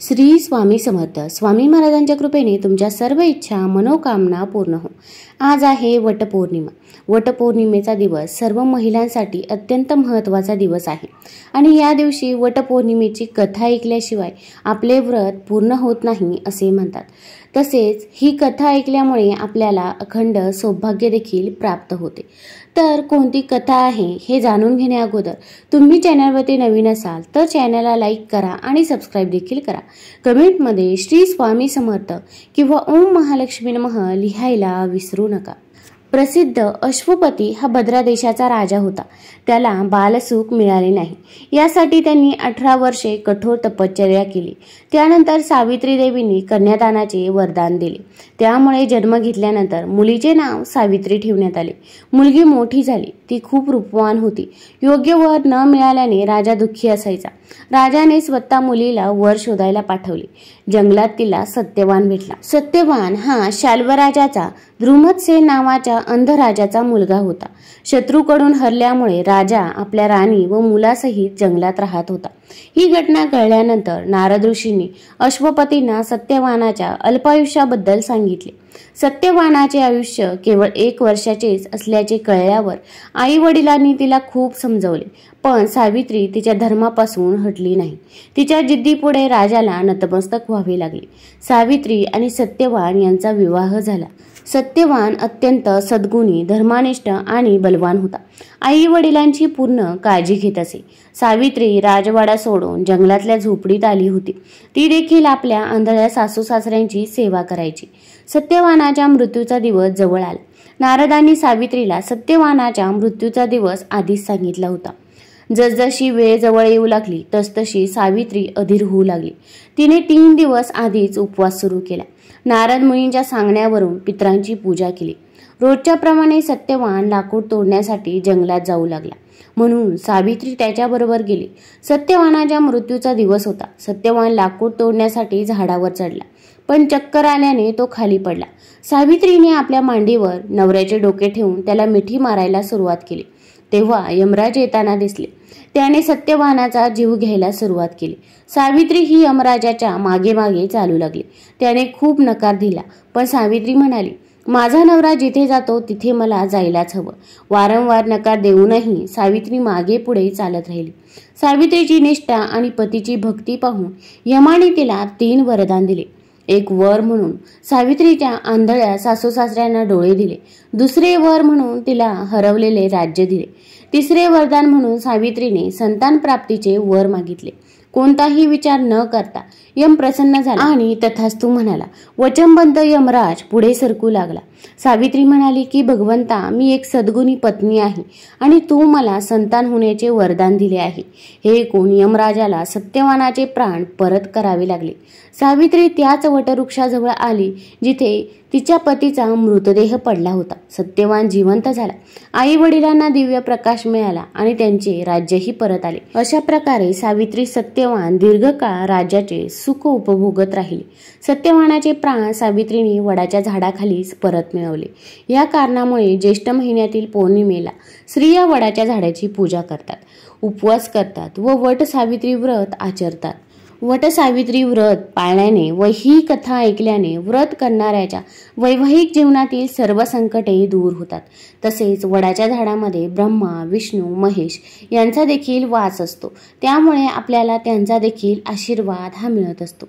श्री स्वामी समर्थ. स्वामी महाराजांच्या कृपेने तुमच्या सर्व इच्छा मनोकामना पूर्ण हो. आज आहे वटपौर्णिमा. वटपौर्णिमेचा दिवस सर्व महिलांसाठी अत्यंत महत्त्वाचा दिवस आहे आणि या दिवशी वटपौर्णिमेची कथा ऐकल्याशिवाय आपले व्रत पूर्ण होत नाही असे म्हणतात. तसेच ही कथा ऐकल्यामुळे आपल्याला अखंड सौभाग्य देखील प्राप्त होते. तर कोणती कथा आहे हे जाणून घेण्या अगोदर तुम्ही चॅनलवरती नवीन असाल तर चॅनलला लाईक करा आणि सबस्क्राईब देखील करा. कमेंटमध्ये श्री स्वामी समर्थ किंवा ओम महालक्ष्मी नमः लिहायला विसरू नका. प्रसिद्ध अश्वपती हा भद्रा देशाचा राजा होता. त्याला बालसुख मिळाले नाही. यासाठी त्यांनी 18 वर्षे कठोर तपश्चर्या केली. त्यानंतर सावित्री देवींनी कन्यादानाचे वरदान दिले. त्यामुळे जन्म घेतल्यानंतर मुलीचे नाव सावित्री ठेवण्यात आले. मुलगी मोठी झाली. ती खूप रूपवान होती. योग्य वर न मिळाल्याने राजा दुःखी असायचा. राजाने स्वतः मुलीला वर शोधायला पाठवले. जंगलात तिला सत्यवान भेटला. सत्यवान हा शाल्वराजाचा द्रुमत्सेन नावाच्या अंध राजाचा मुलगा होता. शत्रूकडून हरल्यामुळे राजा आपल्या राणी व मुलासहित जंगलात राहत होता. ही घटना कळल्यानंतर नारद ऋषींनी अश्वपतींना सत्यवानाच्या अल्पायुष्याबद्दल सांगितले. सत्यवानाचे आयुष्य केवळ 1 वर्षाचेच असल्याचे कळल्यावर आई वडिलांनी तिला खूप समजवले, पण सावित्री तिच्या धर्मापासून हटली नाही. तिच्या जिद्दीपुढे राजाला नतमस्तक व्हावे लागले. सावित्री आणि सत्यवान यांचा विवाह झाला. सत्यवान अत्यंत सद्गुणी, धर्मनिष्ठ आणि बलवान होता. आई वडिलांची पूर्ण काळजी घेत असे. सावित्री राजवाडा सोडून जंगलातल्या झोपडीत आली होती. ती देखील आपल्या आंधळ्या सासू सासऱ्यांची सेवा करायची. सत्यवानाच्या मृत्यूचा दिवस जवळ आला. नारदांनी सावित्रीला सत्यवानाच्या मृत्यूचा दिवस आधीच सांगितला होता. जसजशी वेळ जवळ येऊ लागली तसतशी सावित्री अधीर होऊ लागली. तिने 3 दिवस आधीच उपवास सुरू केला. नारद मुनींच्या सांगण्यावरून पितरांची पूजा केली. रोजच्या प्रमाणे सत्यवान लाकूड तोडण्यासाठी जंगलात जाऊ लागला, म्हणून सावित्री त्याच्याबरोबर गेली. सत्यवानाच्या मृत्यूचा दिवस होता. सत्यवान लाकूड तोडण्यासाठी झाडावर चढला, पण चक्कर आल्याने तो खाली पडला. सावित्रीने आपल्या मांडीवर नवऱ्याचे डोके ठेवून त्याला मिठी मारायला सुरुवात केली. तेव्हा यमराज येताना दिसले. त्याने सत्यवानाचा जीव घ्यायला सुरुवात केली. सावित्री ही यमराजाच्या मागे मागे चालू लागली. त्याने खूप नकार दिला, पण सावित्री म्हणाली, माझा नवरा जिथे जातो तिथे मला जायलाच हवं. वारंवार नकार देऊनही सावित्री मागे पुढे चालत राहिली. सावित्रीची निष्ठा आणि पतीची भक्ती पाहून यमाने तिला 3 वरदान दिले. एक वर म्हणून सावित्रीच्या आंधळ्या सासू सासऱ्यांना डोळे दिले. दुसरे वर म्हणून तिला हरवलेले राज्य दिले. तिसरे वरदान म्हणून सावित्रीने संतान प्राप्तीचे वर मागितले. कोणताही विचार न करता यम प्रसन्न झाला आणि तथास्तु म्हणाला. वचनबद्ध यमराज पुढे सरकू लागला. सावित्री म्हणाली की भगवंता, मी एक सद्गुणी पत्नी आहे आणि तू मला संतान होण्याचे वरदान दिले आहे. हे ऐकून यमराजाला सत्यवानाचे प्राण परत करावे लागले. सावित्री त्याच वटवृक्षाजवळ आली जिथे तिच्या पतीचा मृतदेह पडला होता. सत्यवान जिवंत झाला. आई वडिलांना दिव्य प्रकाश मिळाला आणि त्यांचे राज्यही परत आले. अशा प्रकारे सावित्री सत्यवान दीर्घकाळ राज्याचे सुख उपभोगत राहिले. सत्यवानाचे प्राण सावित्रीने वडाच्या झाडाखालीच परत मिळवले. या कारणामुळे ज्येष्ठ महिन्यातील पौर्णिमेला स्त्रिया वडाच्या झाडाची पूजा करतात, उपवास करतात व वट सावित्री व्रत आचरतात. वट सावित्री व्रत पाळल्याने व ही कथा ऐकल्याने व्रत करणाऱ्याच्या वैवाहिक जीवनातील सर्व संकटे दूर होतात. तसेच वडाच्या झाडामध्ये ब्रह्मा, विष्णू, महेश यांचा देखील वास असतो. त्यामुळे आपल्याला त्यांचा देखील आशीर्वाद हा मिळत असतो.